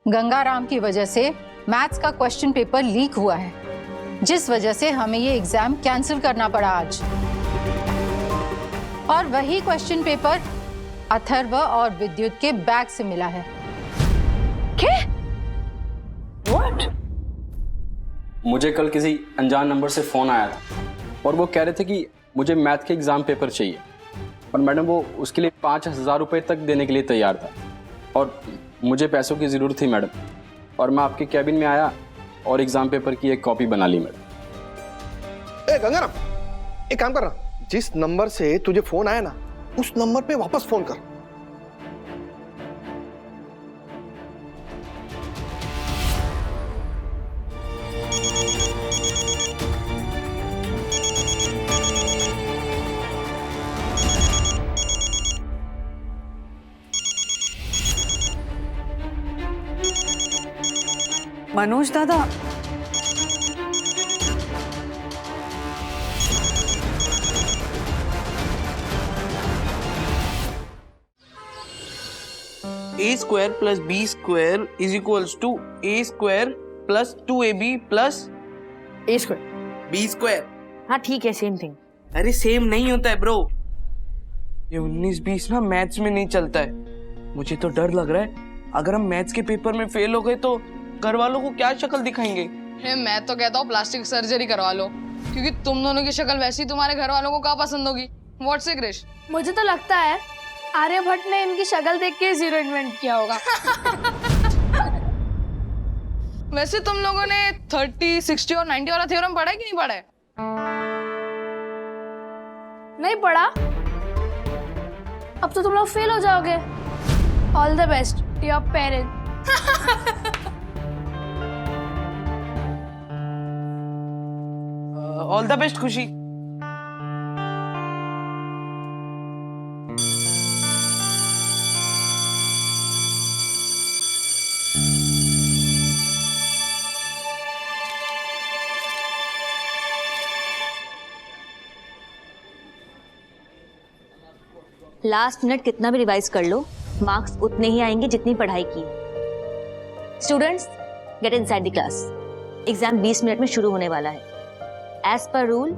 गंगाराम की वजह से मैथ्स का क्वेश्चन पेपर लीक हुआ है, जिस वजह से हमें ये एग्जाम कैंसिल करना पड़ा आज। और वही क्वेश्चन पेपर अथर्व और विद्युत के बैग से मिला है। क्या? What? मुझे कल किसी अनजान नंबर से फ़ोन आया था और वो कह रहे थे कि मुझे मैथ के एग्ज़ाम पेपर चाहिए और मैडम वो उसके लिए 5,000 रुपये तक देने के लिए तैयार था और मुझे पैसों की ज़रूरत थी मैडम, और मैं आपके कैबिन में आया और एग्ज़ाम पेपर की एक कॉपी बना ली मैडम। ए गंगाराम, एक काम कर ना, जिस नंबर से तुझे फोन आया ना उस नंबर पे वापस फोन कर। मनोज दादा, a square plus b square is equals to a square plus 2ab plus A square. b square। हाँ ठीक है, सेम थिंग। अरे सेम नहीं होता है ब्रो, ये 19-20 ना मैथ्स में नहीं चलता है। मुझे तो डर लग रहा है अगर हम मैथ्स के पेपर में फेल हो गए तो घर वालों को क्या शक्ल दिखाएंगे। मैं तो कहता हूँ प्लास्टिक सर्जरी करवा लो, क्योंकि तुम दोनों की शक्ल वैसी तुम्हारे घर वालों को क्या पसंद होगी। व्हाट से क्रिश? मुझे तो लगता है आर्यभट्ट ने इनकी शक्ल देख के जीरो इन्वेंट किया होगा। वैसे तुम लोगों ने 30, 60 और 90 वाला थ्योरम पढ़ा है कि नहीं पढ़ा है? नहीं पढ़ा? अब तो तुम लोग फेल हो जाओगे। All the best to your parents. All the best Khushi. Last minute कितना भी रिवाइज कर लो, मार्क्स उतने ही आएंगे जितनी पढ़ाई की। Students, get inside the class. Exam 20 minute में शुरू होने वाला है। एज पर रूल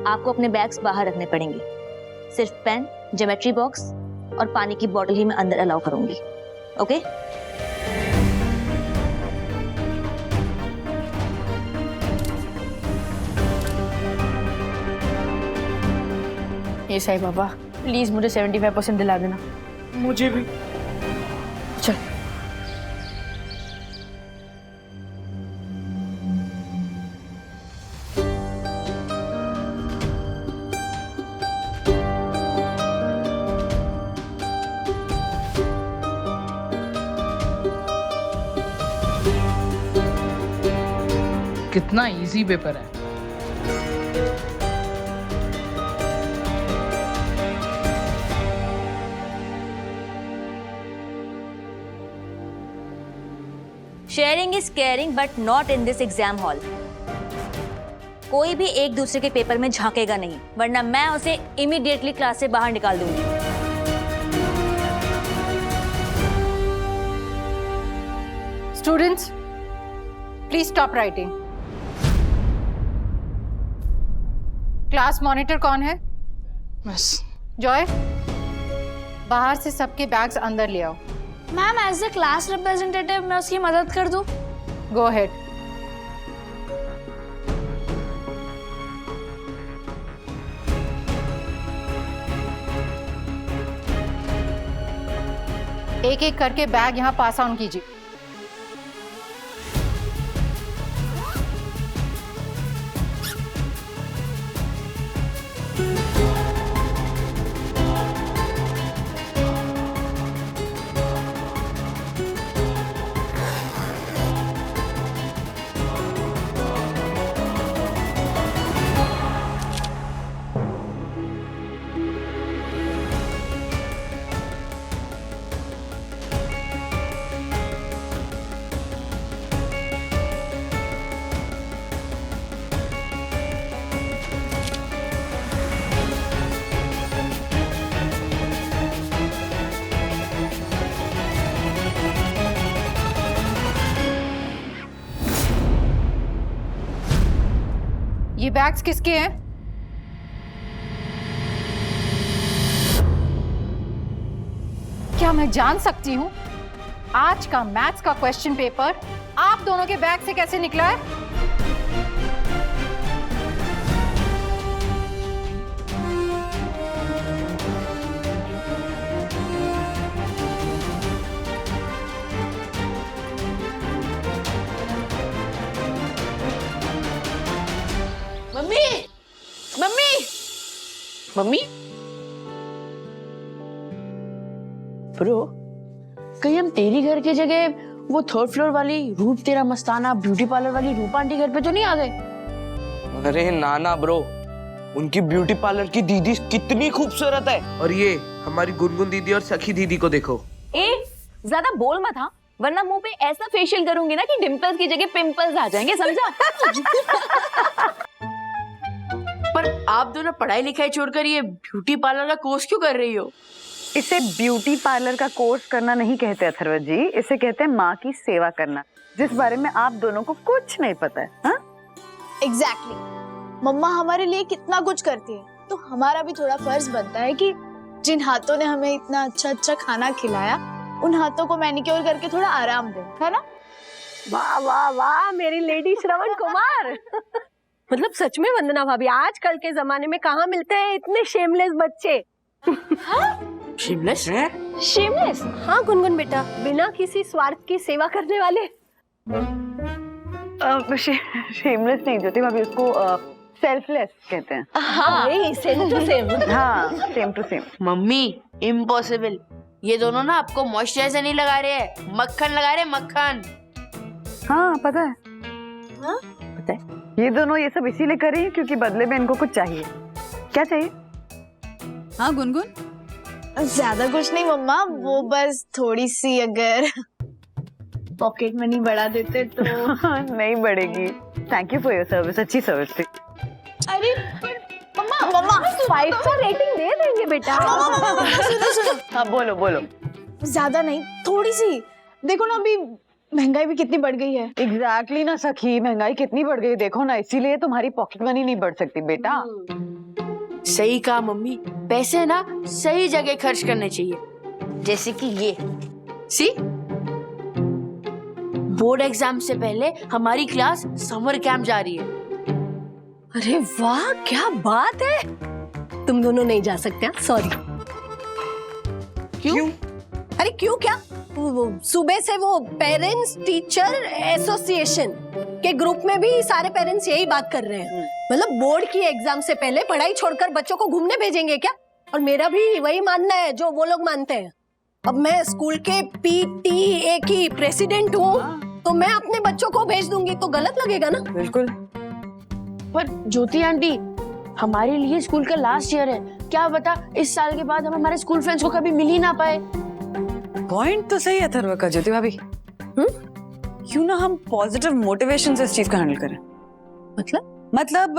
आपको अपने बैग्स बाहर रखने पड़ेंगे। सिर्फ पेन, ज्योमेट्री बॉक्स और पानी की बोतल ही मैं अंदर अलाउ करूंगी। ओके? ये साईं बाबा, प्लीज मुझे 75% दिला देना। मुझे भी। चल। कितना इजी पेपर है। Sharing is caring but not in this exam hall. कोई भी एक दूसरे के पेपर में झांकेगा नहीं, वरना मैं उसे इमीडिएटली क्लास से बाहर निकाल दूंगी। Students, please stop writing. Class monitor कौन है? बस जॉय, बाहर से सबके बैग्स अंदर ले आओ। Ma'am, as a class representative मैं उसकी मदद कर दूं? Go ahead. एक एक करके बैग यहाँ पास ऑन कीजिए। ये बैग्स किसके हैं? क्या मैं जान सकती हूँ आज का मैथ्स का क्वेश्चन पेपर आप दोनों के बैग से कैसे निकला है? मम्मी मम्मी मम्मी ब्रो, कहीं हम तेरी घर की जगह वो थर्ड फ्लोर वाली रूप तेरा मस्ताना ब्यूटी पार्लर वाली रूपा आंटी घर पे तो नहीं आ गए? अरे नाना ब्रो, उनकी ब्यूटी पार्लर की दीदी कितनी खूबसूरत है। और ये हमारी गुनगुन दीदी और सखी दीदी को देखो। ज्यादा बोल मत हाँ, वरना मुंह पे ऐसा फेशियल करूंगी ना कि डिंपल्स की जगह पिंपल्स आ जाएंगे, समझा? पर आप दोनों पढ़ाई लिखाई छोड़कर ये ब्यूटी पार्लर का कोर्स क्यों कर रही हो? इसे ब्यूटी पार्लर का कोर्स करना नहीं कहते अथर्व जी, इसे कहते हैं माँ की सेवा करना, जिस बारे में आप दोनों को कुछ नहीं पता है। हाँ? एग्जैक्टली। मम्मा हमारे लिए कितना कुछ करती है, तो हमारा भी थोड़ा फर्ज बनता है कि जिन हाथों ने हमें इतना अच्छा अच्छा खाना खिलाया, उन हाथों को मैनिक्योर करके थोड़ा आराम दे, है ना? वाह वाह वाह मेरी लेडी श्रवण कुमार। मतलब सच में वंदना भाभी, आजकल के जमाने में कहाँ मिलते हैं इतने शेमलेस बच्चे। शेमलेस? शेमलेस? हाँ गुनगुन बेटा, बिना किसी स्वार्थ की सेवा करने वाले। शेमलेस नहीं ज्योति भाभी, उसको सेल्फलेस कहते हैं। हाँ सेम टू सेम। हाँ same to same. Mummy impossible, ये दोनों ना आपको मॉइस्चराइजर नहीं लगा रहे हैं, मक्खन लगा रहे हैं, मक्खन। हाँ पता है। हाँ? पता है। ये दोनों ये सब इसीलिए कर रही है क्योंकि बदले में इनको कुछ चाहिए। क्या चाहिए? हाँ गुनगुन? ज्यादा कुछ नहीं मम्मा, वो बस थोड़ी सी अगर पॉकेट मनी बढ़ा देते तो। नहीं बढ़ेगी। Thank you for your service, अच्छी सर्विस थी। अरे मम्मा मम्मा 5 स्टार रेटिंग दे देंगे बेटा। सुनो हाँ बोलो बोलो। ज्यादा नहीं, थोड़ी सी। देखो ना अभी महंगाई भी कितनी बढ़ गई है। एग्जैक्टली ना सखी, महंगाई कितनी बढ़ गई देखो ना, इसीलिए तुम्हारी पॉकेट मनी नहीं बढ़ सकती बेटा। सही कहा मम्मी, पैसे ना सही जगह खर्च करने चाहिए, जैसे कि ये सी बोर्ड एग्जाम से पहले हमारी क्लास समर कैंप जा रही है। अरे वाह क्या बात है। तुम दोनों नहीं जा सकते, सॉरी। क्यों? अरे क्यों क्या, सुबह से वो पेरेंट्स टीचर एसोसिएशन के ग्रुप में भी सारे पेरेंट्स यही बात कर रहे हैं। मतलब बोर्ड की एग्जाम से पहले पढ़ाई छोड़कर बच्चों को घूमने भेजेंगे क्या? और मेरा भी वही मानना है जो वो लोग मानते हैं। अब मैं स्कूल के पीटीए की प्रेसिडेंट हूँ, तो मैं अपने बच्चों को भेज दूंगी तो गलत लगेगा ना? बिल्कुल। पर ज्योति आंटी, हमारे लिए स्कूल का लास्ट ईयर है, क्या बता इस साल के बाद हम हमारे स्कूल फ्रेंड्स को कभी मिल ही ना पाए। पॉइंट तो सही है अथर्व का ज्योति भाभी। क्यों ना हम पॉजिटिव मोटिवेशन से इस चीज का हैंडल करें। मतलब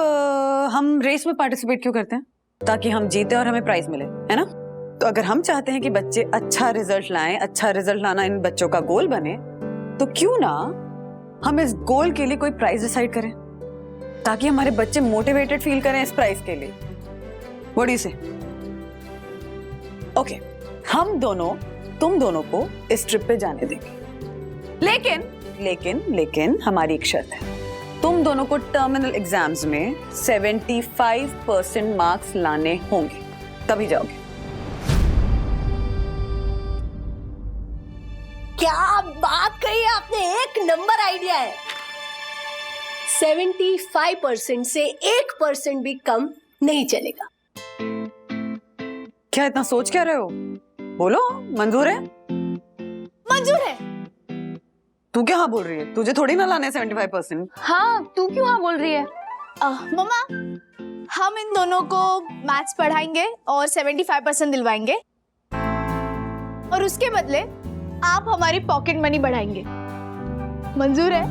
हम रेस में पार्टिसिपेट क्यों करते हैं? ताकि हम जीते और हमें प्राइज मिले, है ना? तो अगर हम चाहते हैं कि बच्चे अच्छा रिजल्ट लाएं, अच्छा रिजल्ट लाना इन बच्चों का गोल बने, तो क्यों ना हम इस गोल के लिए कोई प्राइज डिसाइड करें, ताकि हमारे बच्चे मोटिवेटेड फील करें इस प्राइज के लिए। व्हाट डू यू से? ओके, हम दोनों तुम दोनों को इस ट्रिप पे जाने देंगे, लेकिन लेकिन लेकिन हमारी एक शर्त है, तुम दोनों को टर्मिनल एग्जाम्स में 75% मार्क्स लाने होंगे, तभी जाओगे। क्या बात कही आपने, एक नंबर आइडिया है। 75% से 1% भी कम नहीं चलेगा। क्या इतना सोच क्या रहे हो? बोलो, मंजूर है? मंजूर है। तू क्या हाँ बोल रही है? तुझे थोड़ी ना लाने 75%। हाँ, तू क्यों हाँ बोल रही है? मम्मा हम इन दोनों को मैथ्स पढ़ाएंगे और 75% दिलवाएंगे, और उसके बदले आप हमारी पॉकेट मनी बढ़ाएंगे। मंजूर है?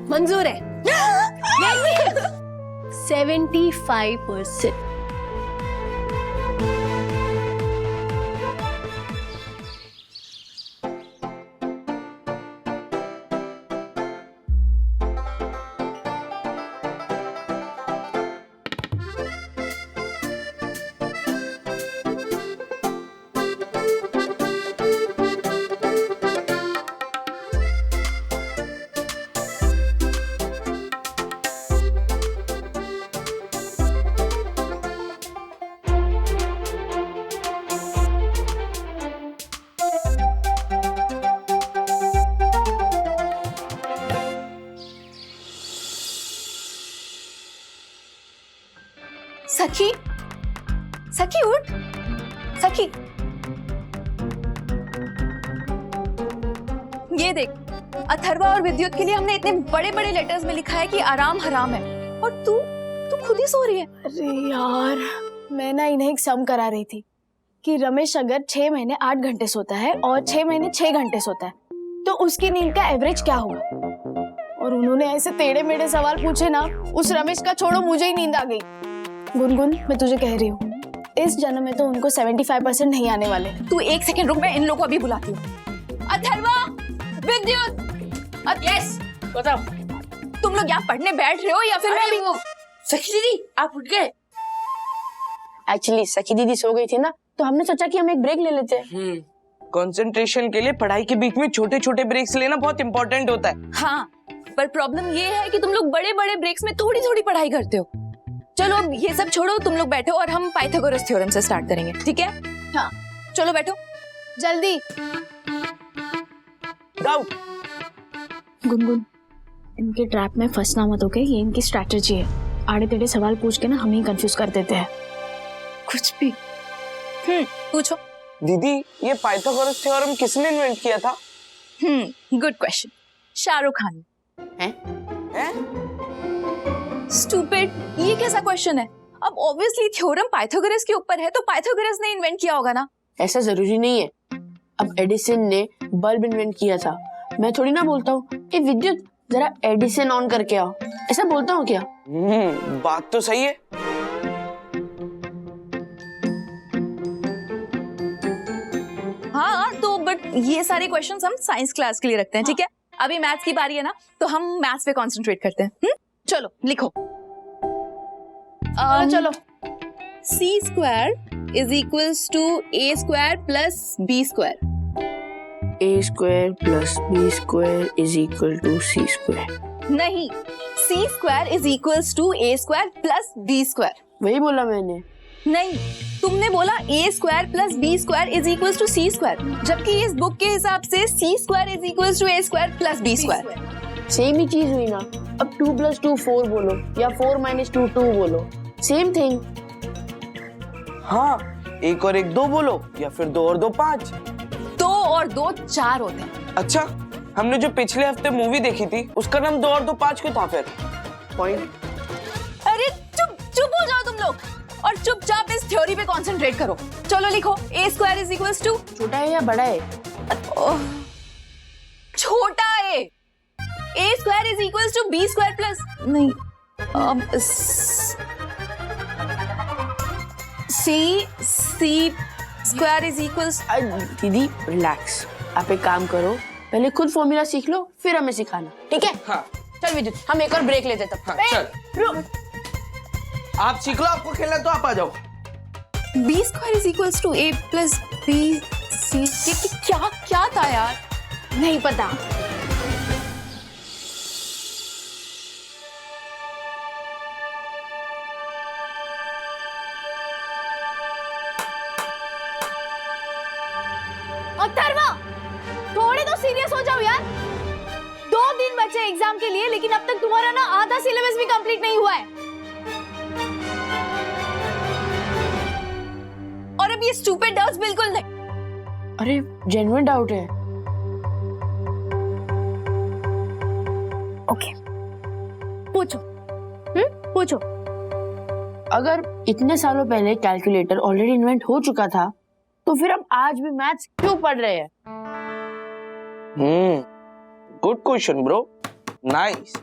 मंजूर है। 75%। सखी, सखी उठ, सखी। ये देख, अथर्वा और विद्युत के लिए हमने इतने बड़े बड़े लेटर्स में लिखा है कि आराम हराम है, और तू खुद ही सो रही है। अरे यार, मैं ना इन्हें एक सम करा रही थी कि रमेश अगर 6 महीने 8 घंटे सोता है और 6 महीने 6 घंटे सोता है तो उसकी नींद का एवरेज क्या होगा। और उन्होंने ऐसे टेढ़े मेढ़े सवाल पूछे ना, उस रमेश का छोड़ो, मुझे ही नींद आ गई। गुनगुन, मैं तुझे कह रही हूँ, इस जन्म में तो उनको 75% नहीं आने वाले। तू एक सेकंड रुक, मैं इन लोगों को अभी बुलाती हूँ। अथर्वा, विद्युत, यस बताओ, तुम लोग यहाँ पढ़ने बैठ रहे हो या फिर मैं भी? सखी दीदी आप उठ गए? एक्चुअली सखी दीदी सो गई थी ना, तो हमने सोचा कि हम एक ब्रेक ले लेते हैं। कंसंट्रेशन के लिए पढ़ाई के बीच में छोटे छोटे ब्रेक्स लेना बहुत इंपॉर्टेंट होता है। हाँ, पर प्रॉब्लम ये है कि तुम लोग बड़े बड़े ब्रेक्स में थोड़ी थोड़ी पढ़ाई करते हो। चलो अब ये सब छोड़ो, तुम लोग बैठो और हम पाइथागोरस थ्योरम से स्टार्ट करेंगे, ठीक है? हाँ चलो बैठो जल्दी। डाउट। गुनगुन, इनके ट्रैप में फंसना मत, ओके? ये इनकी स्ट्रैटेजी है, आड़े टेढ़े सवाल पूछ के ना हमें ही कंफ्यूज कर देते हैं। कुछ भी पूछो। दीदी, ये पाइथागोरस थ्योरम किसने इन्वेंट किया था? Good question. शाहरुख खान। हैं? स्टूपिड, ये कैसा क्वेश्चन है? अब ऑब्वियसली थ्योरम पाइथागोरस के ऊपर है, तो पाइथागोरस ने इन्वेंट किया होगा ना। ऐसा जरूरी नहीं है। अब एडिसन ने बल्ब इन्वेंट किया था, मैं थोड़ी ना बोलता हूँ ए विद्युत जरा एडिसन ऑन करके आओ, ऐसा बोलता हूँ क्या? बात तो सही है। हाँ तो बट ये सारे क्वेश्चंस हम साइंस क्लास के लिए रखते हैं, ठीक है? अभी मैथ्स की बारी है ना, तो हम मैथ्स पे कंसंट्रेट करते हैं। चलो लिखो। चलो। C square is equals to A square plus B square. A square plus B square is equal to C square. नहीं, C square is equals to A square plus B square. वही बोला मैंने। नहीं, तुमने बोला A square plus B square is equals to C square, जबकि इस book के हिसाब से C square is equals to A square plus B square. Same ही चीज हुई ना। अब 2 + 2 4 बोलो या 4 - 2 2 बोलो, सेम थिंग। हाँ, 1 और 1 2 बोलो या फिर 2 और 2 5। 2 और 2 4 होते हैं। अच्छा, हमने जो पिछले हफ्ते मूवी देखी थी उसका नाम 2 और 2 5 क्यों था फिर? पॉइंट। अरे चुप हो जाओ तुम लोग और चुपचाप इस थ्योरी पे कंसंट्रेट करो। चलो लिखो, A square is equals to, छोटा है या बड़ा है? छोटा है। A square is equals to B square plus, नहीं, सी स्क्वायर इज इक्वल्स। दीदी रिलैक्स, आप एक काम करो, पहले खुद फॉर्मूला सीख लो फिर हमें सिखाना, ठीक है? हाँ। चल विद्युत, हम एक और ब्रेक लेते तब। हाँ, चल। आप सीख लो, आपको खेलना तो आप आ जाओ। B square is equals to A plus B C. क्या था यार? नहीं पता। अथर्वा, थोड़े तो सीरियस हो जाओ यार। 2 दिन बचे एग्जाम के लिए, लेकिन अब तक तुम्हारा ना आधा सिलेबस भी कंप्लीट नहीं हुआ है। और अब ये स्टूपिड डाउट्स बिल्कुल नहीं। अरे जेन्युइन डाउट है। ओके, पूछो। पूछो। अगर इतने सालों पहले कैलकुलेटर ऑलरेडी इन्वेंट हो चुका था, तो फिर हम आज भी मैथ्स क्यों पढ़ रहे हैं? Good question bro, nice.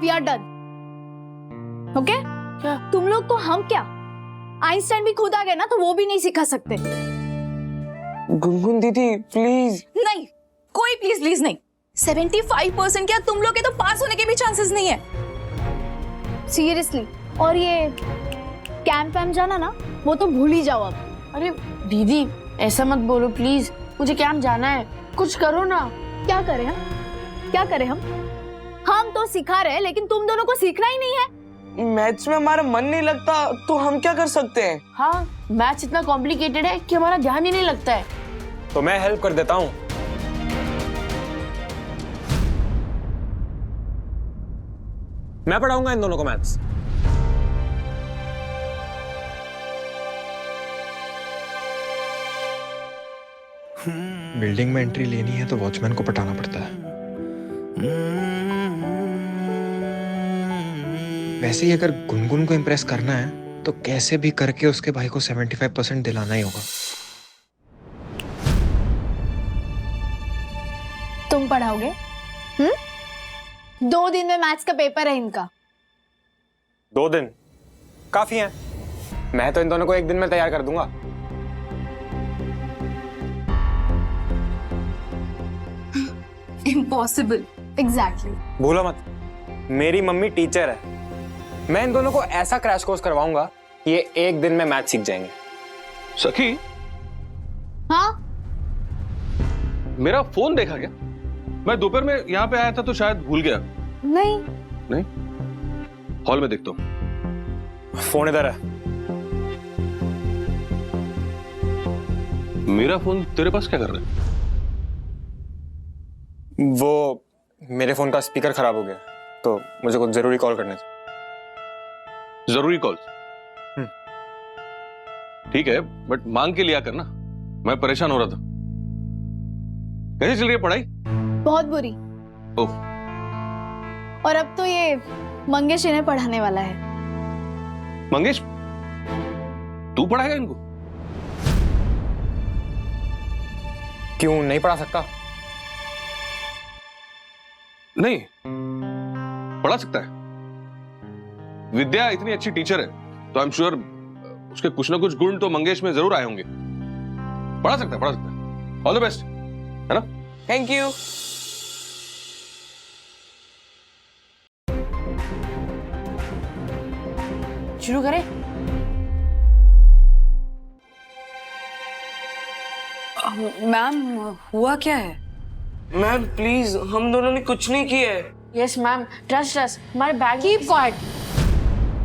We are done. Okay? क्या तुम लोग को हम क्या, आइंस्टाइन भी खुद आ गए ना, तो वो भी नहीं सिखा सकते। गुनगुन दीदी प्लीज। नहीं, कोई प्लीज नहीं। 75% क्या, तुम लोग के तो पास होने के भी चांसेस नहीं है। सीरियसली। और ये कैंप वैम्प जाना ना, वो तो भूल ही जाओ अब। अरे दीदी ऐसा मत बोलो प्लीज, मुझे कैंप जाना है, कुछ करो ना। क्या करें हम? क्या करें हम? हम तो सिखा रहे हैं, लेकिन तुम दोनों को सीखना ही नहीं है। मैथ्स में हमारा मन नहीं लगता तो हम क्या कर सकते हैं? हाँ, मैथ्स इतना कॉम्प्लिकेटेड है कि हमारा ध्यान ही नहीं लगता है। तो मैं हेल्प कर देता हूँ। मैं पढ़ाऊंगा इन दोनों को मैथ्स। बिल्डिंग में एंट्री लेनी है तो वॉचमैन को पटाना पड़ता है। वैसे ही अगर गुनगुन को इम्प्रेस करना है तो कैसे भी करके उसके भाई को 75% दिलाना ही होगा। तुम पढ़ाओगे? 2 दिन में मैथ्स का पेपर है इनका। 2 दिन काफी है। मैं तो इन दोनों को 1 दिन में तैयार कर दूंगा। इम्पॉसिबल। एग्जैक्टली। भूलो मत, मेरी मम्मी टीचर है। मैं इन दोनों को ऐसा क्रैश कोर्स करवाऊंगा कि ये 1 दिन में मैथ सीख जाएंगे। सखी, हाँ? मेरा फोन देखा क्या? मैं दोपहर में यहाँ पे आया था तो शायद भूल गया। नहीं। नहीं? हॉल में देखता हूँ। फोन इधर है। मेरा फोन तेरे पास क्या कर रहा है? वो मेरे फोन का स्पीकर खराब हो गया तो मुझे कुछ जरूरी कॉल करने थे। जरूरी कॉल? ठीक है, बट मांग के लिया करना। मैं परेशान हो रहा था। कैसे चल रही है पढ़ाई? बहुत बुरी। ओह। और अब तो ये मंगेश इन्हें पढ़ाने वाला है। मंगेश, तू पढ़ाएगा इनको? क्यों नहीं पढ़ा सकता? नहीं, पढ़ा सकता है। विद्या इतनी अच्छी टीचर है तो आई एम श्योर उसके कुछ ना कुछ गुण तो मंगेश में जरूर आए होंगे। पढ़ा सकता है, पढ़ा सकता है। ऑल द बेस्ट, है ना? Thank you. शुरू करें? मैम, हुआ क्या है? मैम प्लीज, हम दोनों ने कुछ नहीं किया है। Yes ma'am, trust us. हमारे बैग। Keep quiet.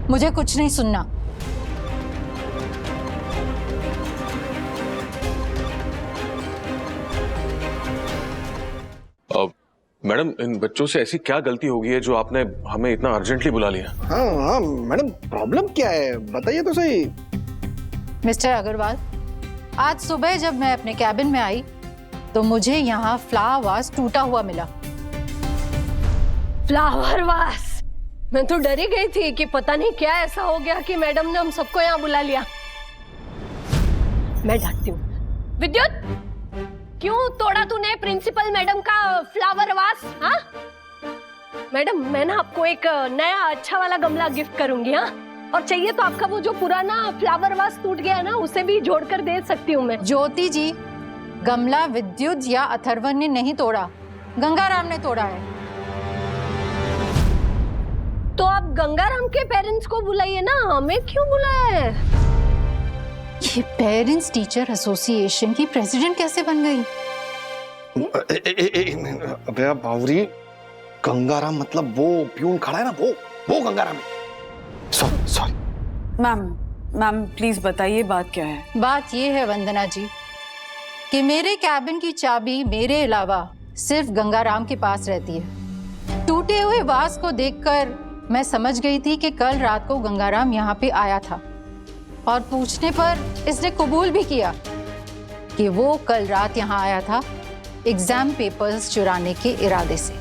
मुझे कुछ नहीं सुनना। मैडम, इन बच्चों से ऐसी क्या गलती हो गई है जो आपने हमें इतना अर्जेंटली बुला लिया? हाँ हाँ मैडम, प्रॉब्लम क्या है बताइए तो सही। मिस्टर अग्रवाल, आज सुबह जब मैं अपने कैबिन में आई तो मुझे यहाँ फ्लावर वास टूटा हुआ मिला। Flower vase? मैं तो डरी गई थी कि पता नहीं क्या ऐसा हो गया कि मैडम ने हम सबको यहाँ बुला लिया। मैं डांटती हूँ। विद्युत, क्यों तोड़ा तूने प्रिंसिपल मैडम का फ्लावर वास? हाँ मैडम, मैं ना आपको एक नया अच्छा वाला गमला गिफ्ट करूंगी। हाँ, और चाहिए तो आपका वो जो पुराना फ्लावर वास टूट गया ना उसे भी जोड़कर दे सकती हूँ मैं। ज्योति जी, गमला विद्युत या अथर्वन ने नहीं तोड़ा, गंगाराम ने तोड़ा है। तो आप गंगाराम के पेरेंट्स को बुलाइए ना, हमें क्यों बुलाया है? ये पेरेंट्स टीचर एसोसिएशन की प्रेसिडेंट कैसे बन गई? अबे बावरी, गंगाराम मतलब वो प्यून खड़ा है ना, वो गंगाराम है। सॉरी। मैम प्लीज बताइए बात क्या है? बात ये है वंदना जी कि मेरे कैबिन की चाबी मेरे अलावा सिर्फ गंगाराम के पास रहती है। टूटे हुए वास को देखकर मैं समझ गई थी कि कल रात को गंगाराम यहाँ पे आया था, और पूछने पर इसने कबूल भी किया कि वो कल रात यहाँ आया था एग्जाम पेपर्स चुराने के इरादे से।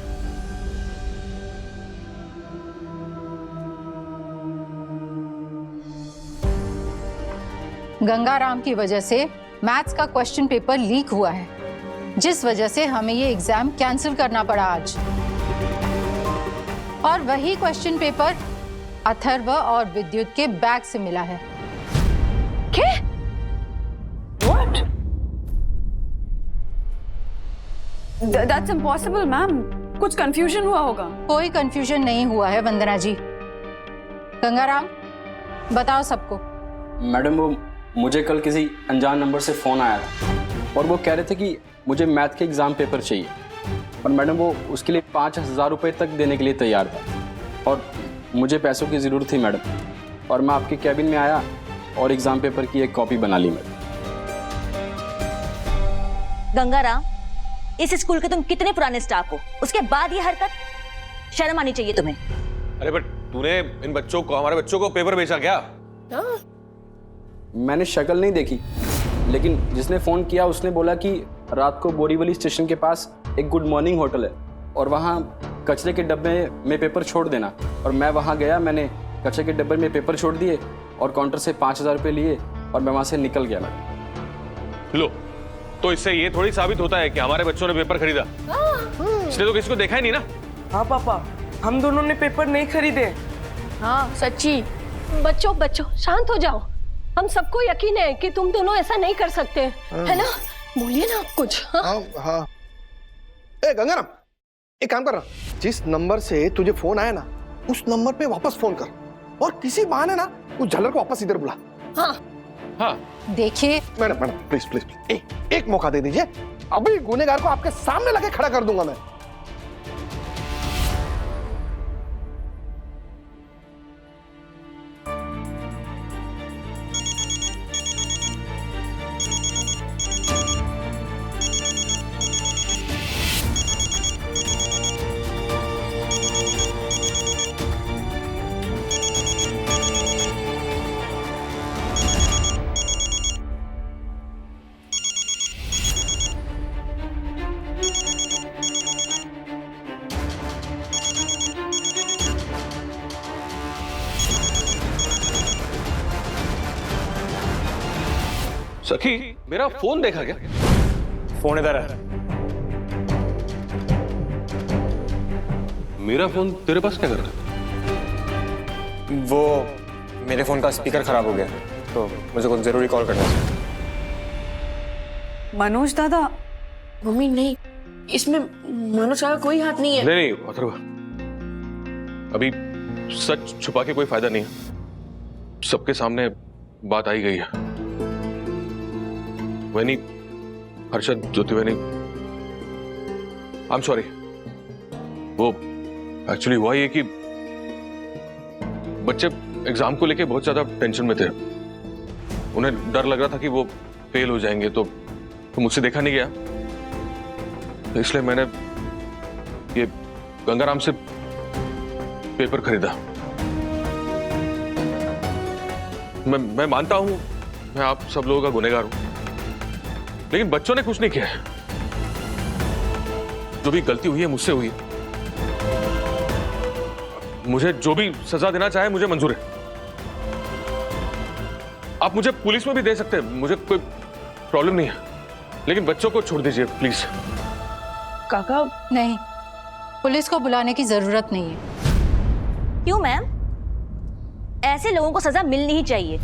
गंगाराम की वजह से मैथ्स का क्वेश्चन पेपर लीक हुआ है, जिस वजह से हमें ये एग्जाम कैंसिल करना पड़ा आज। और वही क्वेश्चन पेपर अथर्व और विद्युत के बैग से मिला है। क्या? What? That's impossible, ma'am. कुछ कंफ्यूजन हुआ होगा। कोई कंफ्यूजन नहीं हुआ है वंदना जी। गंगाराम, बताओ सबको। मैडम, वो मुझे कल किसी अनजान नंबर से फ़ोन आया था और वो कह रहे थे कि मुझे मैथ के एग्ज़ाम पेपर चाहिए, और मैडम वो उसके लिए 5,000 रुपये तक देने के लिए तैयार था। और मुझे पैसों की ज़रूरत थी मैडम, और मैं आपके कैबिन में आया और एग्ज़ाम पेपर की एक कॉपी बना ली मैडम। गंगाराम, इस स्कूल के तुम कितने पुराने स्टाफ हो, उसके बाद ये हरकत? शर्म आनी चाहिए तुम्हें। अरे बट तूने इन बच्चों को, हमारे बच्चों को पेपर बेचा क्या? मैंने शक्ल नहीं देखी, लेकिन जिसने फ़ोन किया उसने बोला कि रात को बोरीवली स्टेशन के पास एक गुड मॉर्निंग होटल है और वहाँ कचरे के डब्बे में पेपर छोड़ देना। और मैं वहाँ गया, मैंने कचरे के डब्बे में पेपर छोड़ दिए और काउंटर से 5,000 रुपये लिए और मैं वहाँ से निकल गया मैडम। लो, तो इससे ये थोड़ी साबित होता है कि हमारे बच्चों ने पेपर खरीदा। इसने तो किसी को देखा ही नहीं ना। हाँ पापा, हम दोनों ने पेपर नहीं खरीदे। हाँ सच्ची। बच्चों बच्चों शांत हो जाओ, हम सबको यकीन है कि तुम दोनों ऐसा नहीं कर सकते, है ना? बोलिए ना कुछ। हाँ हाँ। ए गंगाराम, एक काम कर, जिस नंबर से तुझे फोन आया ना उस नंबर पे वापस फोन कर और किसी बहाने ना उस झल्लर को वापस इधर बुला। हाँ हाँ। देखिए मैडम मैडम प्लीज प्लीज एक मौका दे दीजिए, अभी गुनहगार को आपके सामने लाके खड़ा कर दूंगा मैं। सखी, मेरा फोन देखा क्या? फोन इधर है। मेरा फोन तेरे पास क्या कर रहा है? वो मेरे फोन का स्पीकर खराब हो गया तो मुझे कुछ जरूरी कॉल करना है। मनोज दादा। मम्मी नहीं, इसमें मनोज का कोई हाथ नहीं है। नहीं अथर्व, अभी सच छुपा के कोई फायदा नहीं है। सबके सामने बात आई गई है। वैनी, हर्षद, ज्योति वैनी, आई एम सॉरी। वो एक्चुअली हुआ ये कि बच्चे एग्जाम को लेके बहुत ज्यादा टेंशन में थे। उन्हें डर लग रहा था कि वो फेल हो जाएंगे, तो मुझसे देखा नहीं गया, तो इसलिए मैंने ये गंगाराम से पेपर खरीदा। मैं मानता हूं मैं आप सब लोगों का गुनहगार हूं, लेकिन बच्चों ने कुछ नहीं किया है। जो भी गलती हुई है मुझसे हुई है। मुझे जो भी सजा देना चाहे मुझे मंजूर है। आप मुझे पुलिस में भी दे सकते हैं, मुझे कोई प्रॉब्लम नहीं है, लेकिन बच्चों को छोड़ दीजिए प्लीज। काका नहीं, पुलिस को बुलाने की जरूरत नहीं है। क्यों मैम? ऐसे लोगों को सजा मिलनी ही चाहिए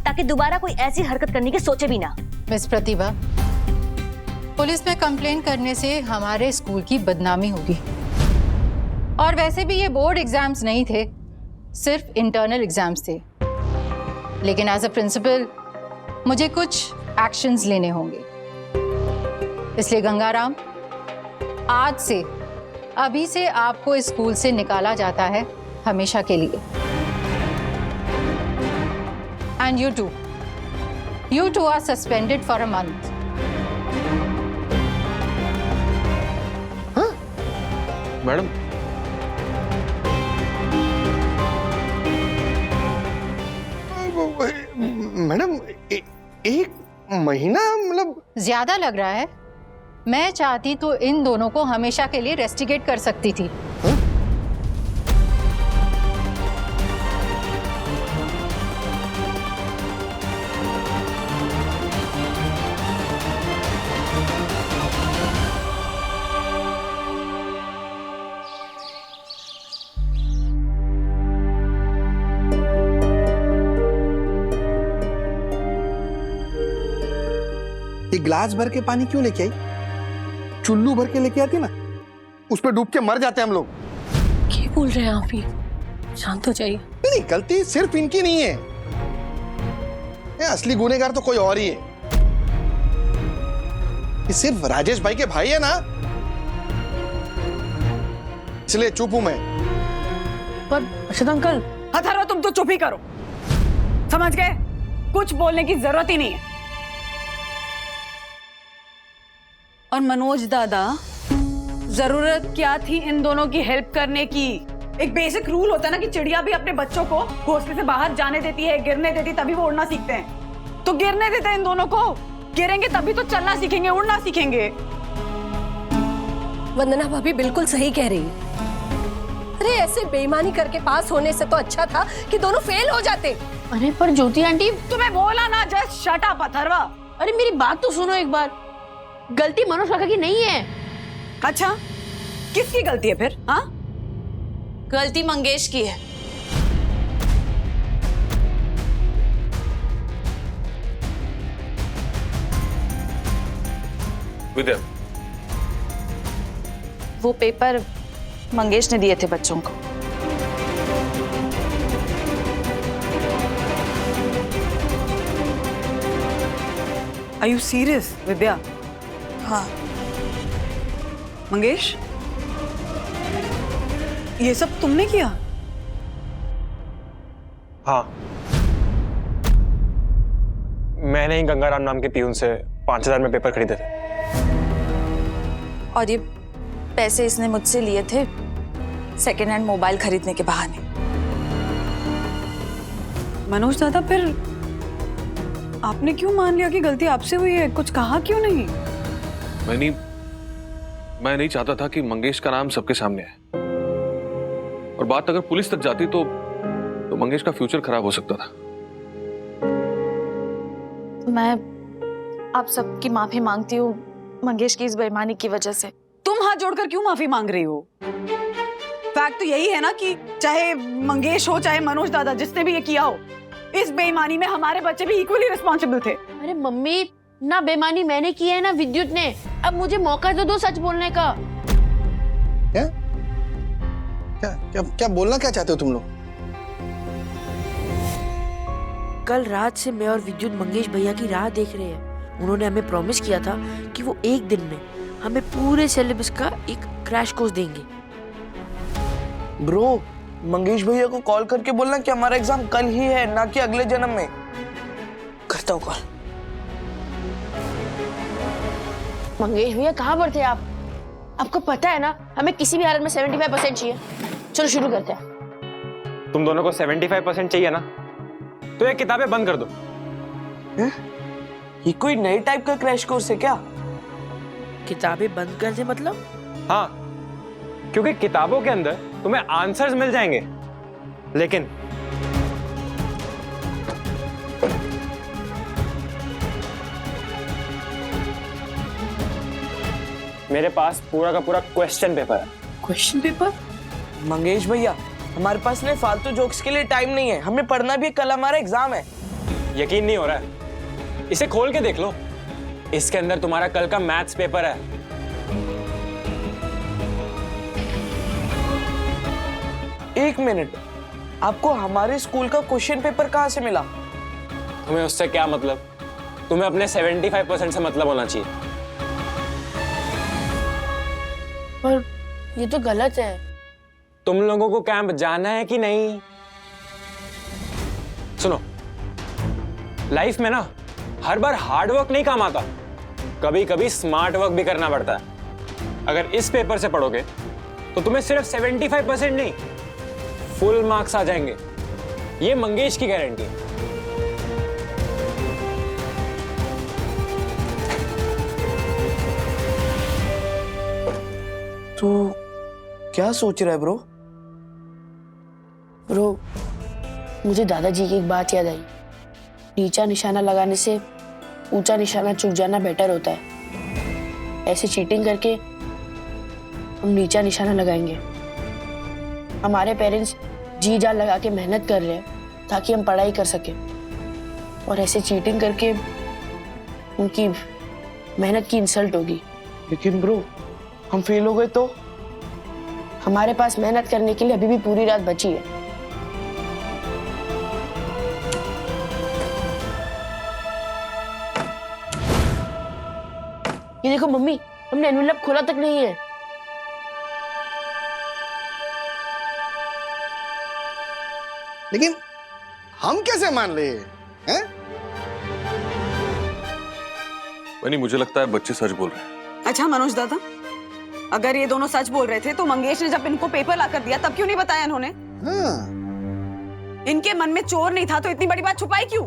ताकि दोबारा कोई ऐसी हरकत करने की सोचे भी ना। मिस प्रतिभा, पुलिस में कंप्लेन करने से हमारे स्कूल की बदनामी होगी। और वैसे भी ये बोर्ड एग्जाम्स नहीं थे, सिर्फ इंटरनल एग्जाम्स थे। लेकिन एज अ प्रिंसिपल मुझे कुछ एक्शंस लेने होंगे। इसलिए गंगाराम, आज से, अभी से आपको इस स्कूल से निकाला जाता है हमेशा के लिए। And you two are suspended for a month. हाँ? मैडम, मैडम एक महीना मतलब ज्यादा लग रहा है। मैं चाहती तो इन दोनों को हमेशा के लिए रेस्टिकेट कर सकती थी। ये ग्लास भर के पानी क्यों लेके आई? चुल्लू भर के लेके आती ना, उस पर डूब के मर जाते हम लोग। क्या बोल रहे हैं आप? ही शांत हो जाइए। नहीं, गलती सिर्फ इनकी नहीं है, ये असली गुनहगार तो कोई और ही है। ये सिर्फ राजेश भाई के भाई है ना, इसलिए चुप हूं मैं। पर अर्षद अंकल। अथर्व तुम तो चुप ही करो, समझ गए? कुछ बोलने की जरूरत ही नहीं है। और मनोज दादा, जरूरत क्या थी इन दोनों की हेल्प करने की? एक बेसिक रूल होता है ना कि चिड़िया भी अपने बच्चों को घोंसले से बाहर जाने देती है, गिरने देती, तभी वो उड़ना सीखते हैं। तो गिरने देते हैं इन दोनों को, गिरेंगे तभी तो चलना सीखेंगे, उड़ना सीखेंगे। वंदना भाभी बिल्कुल सही कह रही है। अरे ऐसे बेईमानी करके पास होने से तो अच्छा था कि दोनों फेल हो जाते। अरे पर ज्योति आंटी, तुम्हें बोला ना, जस्ट शट अप अथर्वा। अरे मेरी बात तो सुनो एक बार, गलती मनोज काका की नहीं है। अच्छा, किसकी गलती है फिर? हाँ, गलती मंगेश की है। विद्या, वो पेपर मंगेश ने दिए थे बच्चों को। Are you serious, विद्या? हाँ। मंगेश, ये सब तुमने किया? हाँ, मैंने ही गंगाराम नाम के पियून से 5,000 में पेपर खरीदे थे। और ये पैसे इसने मुझसे लिए थे सेकेंड हैंड मोबाइल खरीदने के बहाने। मनोज दादा, फिर आपने क्यों मान लिया कि गलती आपसे हुई है? कुछ कहा क्यों नहीं? मैं नहीं चाहता था कि मंगेश का नाम सबके सामने आए, और बात अगर पुलिस तक जाती तो मंगेश का फ्यूचर खराब हो सकता था। मैं आप सबकी माफी मांगती हूँ मंगेश की इस बेईमानी की वजह से। तुम हाथ जोड़कर क्यों माफी मांग रही हो? फैक्ट तो यही है ना कि चाहे मंगेश हो चाहे मनोज दादा, जिसने भी ये किया हो, इस बेईमानी में हमारे बच्चे भी इक्वली रिस्पॉन्सिबल थे। अरे मम्मी, ना बेईमानी मैंने की है ना विद्युत ने। अब मुझे मौका तो दो सच बोलने का। क्या क्या क्या क्या बोलना क्या चाहते हो तुम लोग? कल रात से मैं और विद्युत मंगेश भैया की राह देख रहे हैं। उन्होंने हमें प्रॉमिस किया था कि वो एक दिन में हमें पूरे सिलेबस का एक क्रैश कोर्स देंगे। ब्रो, मंगेश भैया को कॉल करके बोलना कि हमारा एग्जाम कल ही है, ना कि अगले जन्म में। करता हूँ कॉल। मंगेश भैया कहाँ पर थे आप? आपको पता है ना, हमें किसी भी हालत में 75% चाहिए। चलो शुरू करते हैं। तुम दोनों को 75% चाहिए ना, तो ये किताबें बंद कर दो। ये कोई नई टाइप का क्रैश कोर्स है क्या? किताबें बंद कर दे मतलब? हाँ, क्योंकि किताबों के अंदर तुम्हें आंसर्स मिल जाएंगे, लेकिन मेरे पास पूरा का पूरा क्वेश्चन पेपर है। Question paper? मंगेश भैया, हमारे पास ने फालतू जोक्स के लिए टाइम नहीं है। हमें पढ़ना भी है, कल हमारा एग्जाम है। यकीन नहीं हो रहा है? इसे खोल के देख लो, इसके अंदर तुम्हारा कल का मैथ्स पेपर है। एक मिनट, आपको हमारे स्कूल का क्वेश्चन पेपर कहाँ से मिला? तुम्हें उससे क्या मतलब? तुम्हें अपने 75% से मतलब होना चाहिए। पर ये तो गलत है। तुम लोगों को कैंप जाना है कि नहीं? सुनो, लाइफ में ना हर बार हार्ड वर्क नहीं काम आता, कभी कभी स्मार्ट वर्क भी करना पड़ता है। अगर इस पेपर से पढ़ोगे तो तुम्हें सिर्फ 75% नहीं, फुल मार्क्स आ जाएंगे। ये मंगेश की गारंटी है। तो क्या सोच रहा है ब्रो? ब्रो, मुझे दादाजी की एक बात याद आई। नीचा निशाना लगाने से ऊंचा निशाना चुक जाना बेटर होता है। ऐसे चीटिंग करके हम नीचा निशाना लगाएंगे। हमारे पेरेंट्स जी जान लगा के मेहनत कर रहे हैं ताकि हम पढ़ाई कर सकें, और ऐसे चीटिंग करके उनकी मेहनत की इंसल्ट होगी। लेकिन ब्रो, हम फेल हो गए तो? हमारे पास मेहनत करने के लिए अभी भी पूरी रात बची है। ये देखो मम्मी, हमने एनवेलप खोला तक नहीं है। लेकिन हम कैसे मान ले हैं? बनी, मुझे लगता है बच्चे सच बोल रहे हैं। अच्छा मनोज दादा, अगर ये दोनों सच बोल रहे थे तो मंगेश ने जब इनको पेपर ला कर दिया तब क्यों नहीं बताया इन्होंने? इनके मन में चोर नहीं था तो इतनी बड़ी बात छुपाई क्यों?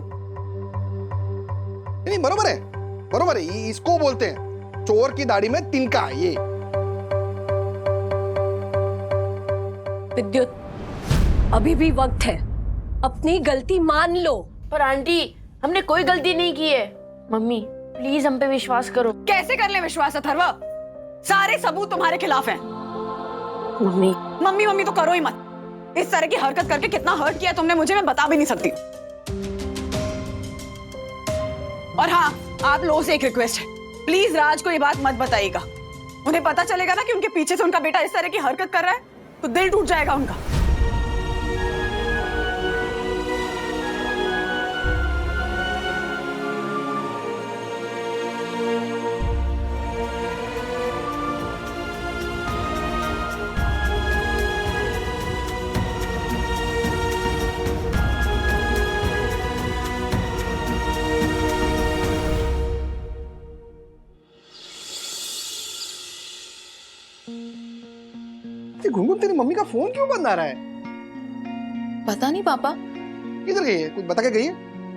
नहीं, बरोबर है, इसको बोलते हैं चोर की दाढ़ी में तिनका। ये विद्युत, अभी भी वक्त है, अपनी गलती मान लो। पर आंटी, हमने कोई गलती नहीं की है। मम्मी प्लीज हम पे विश्वास करो। कैसे कर ले विश्वास अथर्व? सारे सबूत तुम्हारे खिलाफ हैं। मम्मी मम्मी तो करो ही मत। इस तरह की हरकत करके कितना हर्ट किया तुमने मुझे, मैं बता भी नहीं सकती। और हाँ, आप लोगों से एक रिक्वेस्ट है, प्लीज राज को ये बात मत बताइएगा। उन्हें पता चलेगा ना कि उनके पीछे से उनका बेटा इस तरह की हरकत कर रहा है तो दिल टूट जाएगा उनका। गुनगुन, तेरी मम्मी का फोन क्यों बंद आ रहा है? पता नहीं पापा। किधर गई है? कुछ बता के गई है?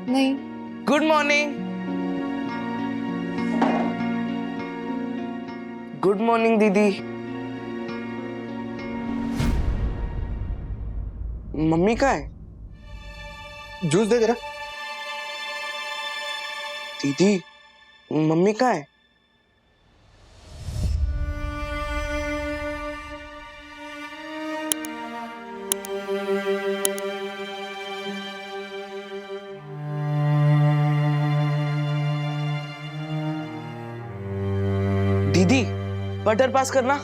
नहीं। Good morning. गुड मॉर्निंग दीदी। मम्मी कहाँ है? जूस दे जरा। दीदी, मम्मी कहाँ है? दीदी, बटर पास करना।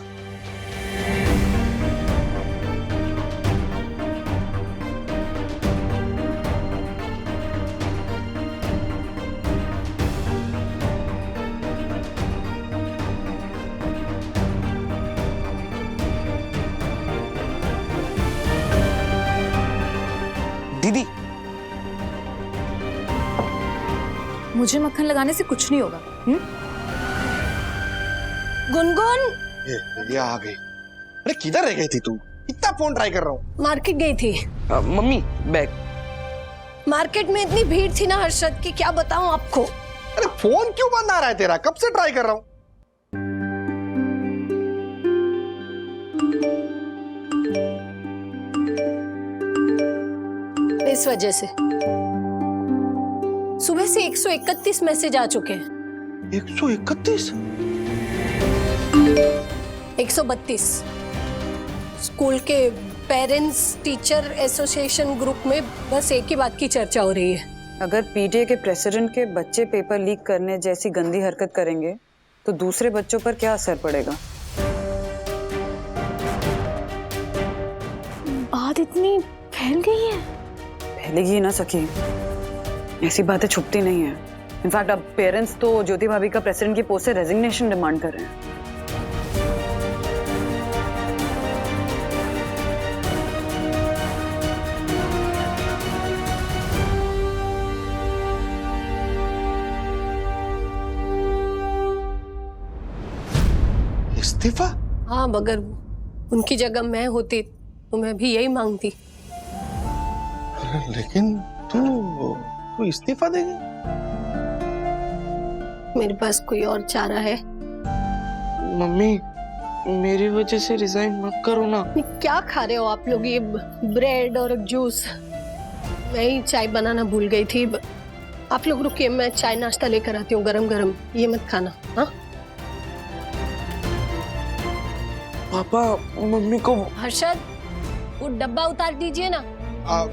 दीदी, मुझे मक्खन लगाने से कुछ नहीं होगा। गुनगुन, ये आ गई। अरे किधर रह गई थी तू? इतना फोन ट्राई कर रहा हूँ। मार्केट गई थी। Mummy bag. मार्केट में इतनी भीड़ थी ना हर्षद की क्या बताऊं आपको। अरे फोन क्यों बंद आ रहा है तेरा? कब से ट्राई कर रहा हूँ। इस वजह से सुबह से 131 मैसेज आ चुके हैं। 131? 132। स्कूल के पेरेंट्स टीचर एसोसिएशन ग्रुप में बस एक ही बात की चर्चा हो रही है। अगर पीटीए के प्रेसिडेंट के बच्चे पेपर लीक करने जैसी गंदी हरकत करेंगे तो दूसरे बच्चों पर क्या असर पड़ेगा? बात इतनी फैल गई है। फैलेगी ही ना सखी, ऐसी बातें छुपती नहीं है। इनफैक्ट अब पेरेंट्स तो ज्योति भाभी का प्रेसिडेंट की पोस्ट से रेजिग्नेशन डिमांड कर रहे हैं। इस्तीफा? हाँ, मगर उनकी जगह मैं होती तो मैं भी यही मांगती। लेकिन तू इस्तीफा देगी? मेरे पास कोई और चारा है? मम्मी, मेरी वजह से रिजाइन मत करो ना। क्या खा रहे हो आप लोग? ये ब्रेड और जूस। मैं ही चाय बनाना भूल गई थी। आप लोग रुकिए, मैं चाय नाश्ता लेकर आती हूँ गरम गरम। ये मत खाना। हाँ पापा, मम्मी को। हर्षद, वो डब्बा उतार दीजिए ना। हाँ,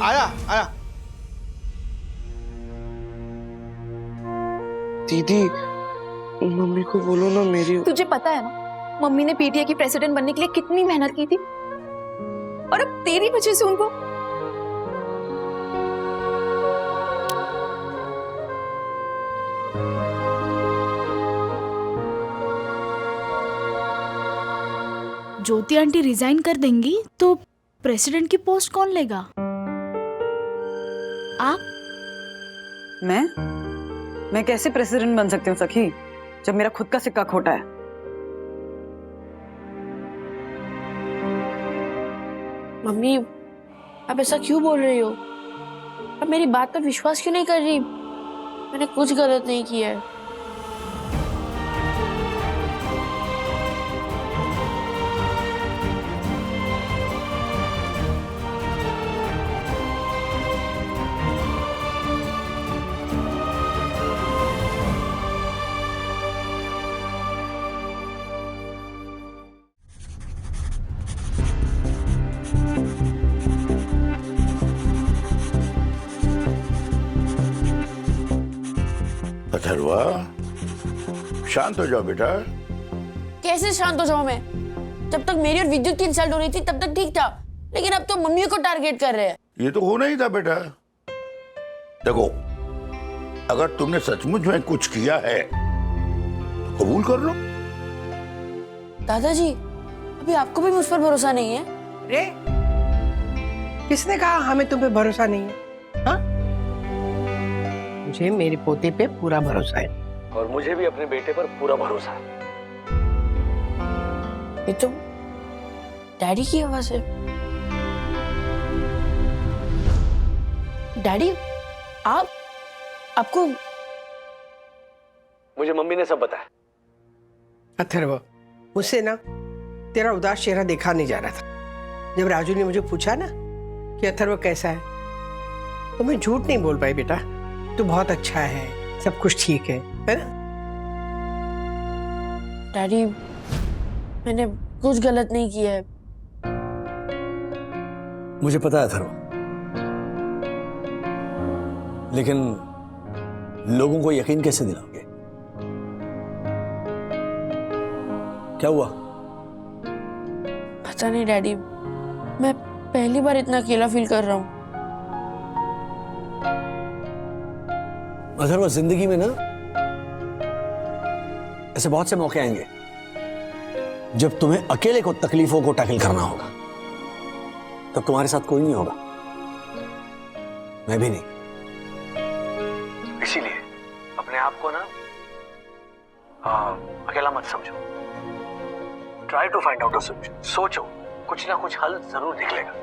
आया। दीदी, मम्मी को बोलो ना मेरी। तुझे पता है ना मम्मी ने पीटीए की प्रेसिडेंट बनने के लिए कितनी मेहनत की थी, और अब तेरी वजह से उनको। ज्योति आंटी रिजाइन कर देंगी तो प्रेसिडेंट की पोस्ट कौन लेगा? आप? मैं कैसे प्रेसिडेंट बन सकती हूँ सखी, जब मेरा खुद का सिक्का खोटा है? मम्मी, आप ऐसा क्यों बोल रही हो? आप मेरी बात पर विश्वास क्यों नहीं कर रही? मैंने कुछ गलत नहीं किया है। अथर्वा, शांत हो जाओ बेटा। कैसे शांत हो जाऊं मैं? जब तक मेरी और विद्युत की इंसल्ट हो रही थी तब तक ठीक था, लेकिन अब तो मम्मी को टारगेट कर रहे हैं। ये तो होना ही था बेटा। देखो, अगर तुमने सचमुच में कुछ किया है तो कबूल कर लो। दादाजी, अभी आपको भी मुझ पर भरोसा नहीं है? रे, किसने कहा हमें तुम पे भरोसा नहीं है? हाँ? मुझे मेरे पोते पे पूरा भरोसा है। और मुझे भी अपने बेटे पर पूरा भरोसा है। ये तो डैडी की आवाज है। डैडी, आपको? मुझे मम्मी ने सब बताया। अथर्व, मुझसे ना तेरा उदास चेहरा देखा नहीं जा रहा था। जब राजू ने मुझे पूछा ना कि अथर्व कैसा है, तो मैं झूठ नहीं बोल पाई बेटा। तू बहुत अच्छा है, सब कुछ ठीक है ना? डैडी, मैंने कुछ गलत नहीं किया है। मुझे पता है अथर्व, लेकिन लोगों को यकीन कैसे दिलाओगे? क्या हुआ? पता नहीं डैडी, मैं पहली बार इतना अकेला फील कर रहा हूँ। अथर्व, जिंदगी में ना ऐसे बहुत से मौके आएंगे जब तुम्हें अकेले को तकलीफों को टैकल करना होगा। तब तुम्हारे साथ कोई नहीं होगा, मैं भी नहीं। इसीलिए अपने आप को ना अकेला मत समझो। Try to find out a solution. सोचो, कुछ ना कुछ हल जरूर निकलेगा।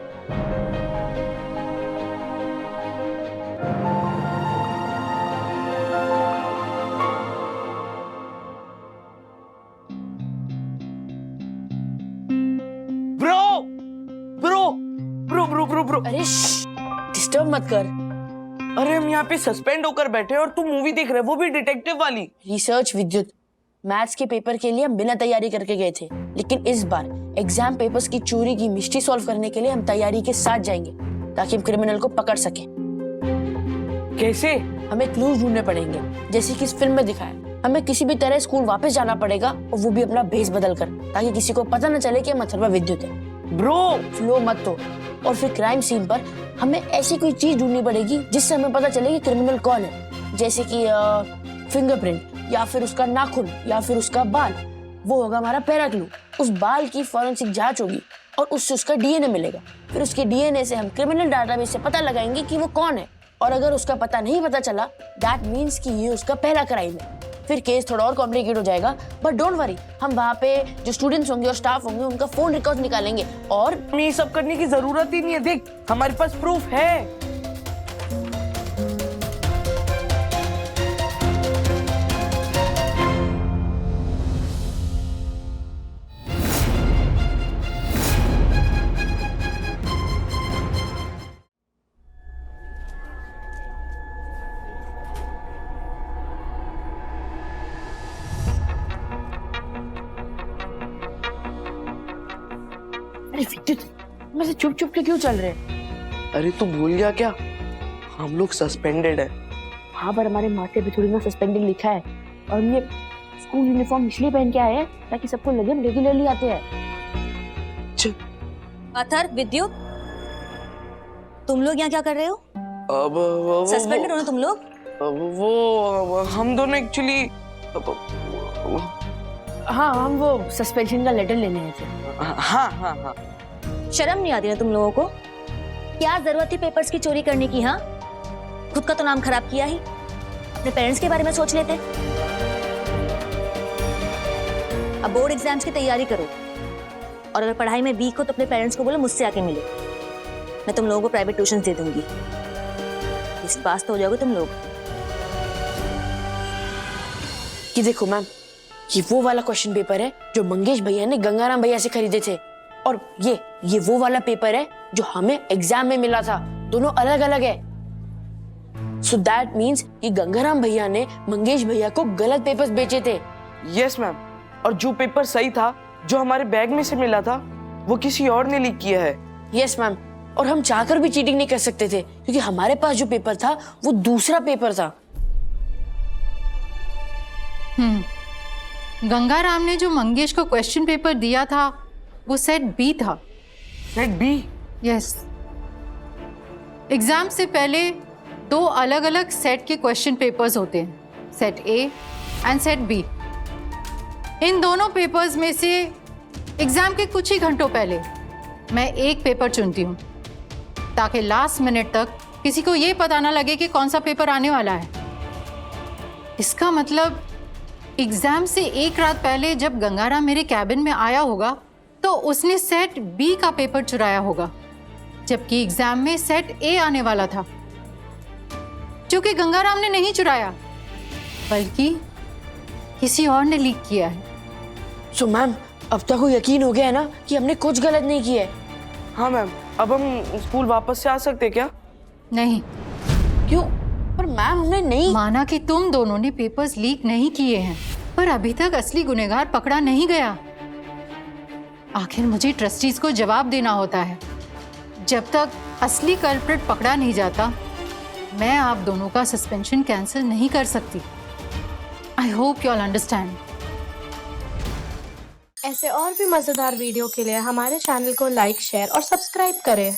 ब्रो अरे डिस्टर्ब मत कर। अरे हम यहाँ पे सस्पेंड होकर बैठे हैं और तू मूवी देख रहे, वो भी डिटेक्टिव वाली। रिसर्च विद्युत, मैथ्स के पेपर के लिए हम बिना तैयारी करके गए थे, लेकिन इस बार एग्जाम पेपर्स की चोरी की मिस्ट्री सॉल्व करने के लिए हम तैयारी के साथ जाएंगे ताकि हम क्रिमिनल को पकड़ सके। कैसे? हमें क्लूज ढूंढने पड़ेंगे, जैसे कि इस फिल्म में दिखाया। हमें किसी भी तरह स्कूल वापस जाना पड़ेगा, और वो भी अपना भेष बदल कर, ताकि किसी को पता न चले कि हम अथर्वा विद्युत है। ब्रो, फ्लो मत तो। और फिर क्राइम सीन पर हमें ऐसी कोई चीज ढूंढनी पड़ेगी जिससे हमें पता चले कि क्रिमिनल कौन है, जैसे कि फिंगरप्रिंट, या फिर उसका नाखून, या फिर उसका बाल। वो होगा हमारा पहला क्लू। उस बाल की फॉरेंसिक जांच होगी और उससे उसका डीएनए मिलेगा। फिर उसके डीएनए से हम क्रिमिनल डाटाबेस से पता लगाएंगे कि वो कौन है, और अगर उसका पता नहीं पता चला, दैट मीन्स कि ये उसका पहला क्राइम है। फिर केस थोड़ा और कॉम्प्लिकेट हो जाएगा, बट डोंट वरी, हम वहाँ पे जो स्टूडेंट्स होंगे और स्टाफ होंगे उनका फोन रिकॉर्ड निकालेंगे। और हमें ये सब करने की जरूरत ही नहीं है, देख हमारे पास प्रूफ है। मैं से चुप चुप के क्यों चल रहे हैं? अरे तू भूल गया क्या, हम लोग सस्पेंडेड है। हाँ, पर हमारे माथे पे थोड़ी ना सस्पेंडिंग लिखा है, और हम ये स्कूल यूनिफॉर्म इसलिए पहन के आए हैं ताकि सबको लगे हम रेगुलरली आते हैं। अथर, विद्युत, तुम लोग यहाँ क्या कर रहे हो? सस्पेंडेड हो ना तुम लोग? वो हम दोनों एक्चुअली, हाँ, हम वो सस्पेंशन का लेटर लेने आए थे। हाँ हाँ हाँ। शर्म नहीं आती ना तुम लोगों को? क्या जरूरत थी पेपर्स की चोरी करने की? हाँ, खुद का तो नाम खराब किया ही, अपने पेरेंट्स के बारे में सोच लेते। अब बोर्ड एग्जाम्स की तैयारी करो, और अगर पढ़ाई में वीक हो तो अपने पेरेंट्स को बोलो मुझसे आके मिलो। मैं तुम लोगों को प्राइवेट ट्यूशन दे दूंगी। इस पास तो हो जाओगे तुम लोग। ये देखो मैम, ये वो वाला क्वेश्चन पेपर है जो मंगेश भैया ने गंगाराम भैया से खरीदे थे, और ये वो वाला पेपर है जो हमें एग्जाम में मिला था। दोनों अलग अलग है। सो दैट मीन्स कि गंगाराम भैया ने मंगेश भैया को गलत पेपर्स बेचे थे। यस मैम, और जो पेपर सही था, जो हमारे बैग में से मिला था, वो किसी और ने लीक किया है। यस मैम, और हम चाहकर भी चीटिंग नहीं कर सकते थे क्योंकि हमारे पास जो पेपर था वो दूसरा पेपर था। गंगाराम ने जो मंगेश को क्वेश्चन पेपर दिया था वो सेट बी था। Set B? यस। एग्जाम से पहले 2 अलग अलग सेट के क्वेश्चन पेपर्स होते हैं, set A and set B. इन दोनों पेपर्स में से एग्जाम के कुछ ही घंटों पहले मैं एक पेपर चुनती हूँ ताकि लास्ट मिनट तक किसी को ये पता ना लगे कि कौन सा पेपर आने वाला है। इसका मतलब एग्जाम से एक रात पहले जब गंगाराम मेरे कैबिन में आया होगा तो उसने सेट बी का पेपर चुराया होगा, जबकि एग्जाम में सेट ए आने वाला था, जो कि गंगाराम ने नहीं चुराया बल्कि किसी और ने लीक किया है। सो मैम, अब तक को यकीन हो गया है ना कि हमने कुछ गलत नहीं किया है? हाँ मैम, अब हम स्कूल वापस से आ सकते क्या? नहीं। क्यों? पर मैम हमने नहीं माना कि तुम दोनों ने पेपर्स लीक नहीं किए हैं, पर अभी तक असली गुनहगार पकड़ा नहीं गया। आखिर मुझे ट्रस्टीज को जवाब देना होता है। जब तक असली कल्प्रिट पकड़ा नहीं जाता मैं आप दोनों का सस्पेंशन कैंसिल नहीं कर सकती। I hope you all understand. ऐसे और भी मजेदार वीडियो के लिए हमारे चैनल को लाइक, शेयर और सब्सक्राइब करें।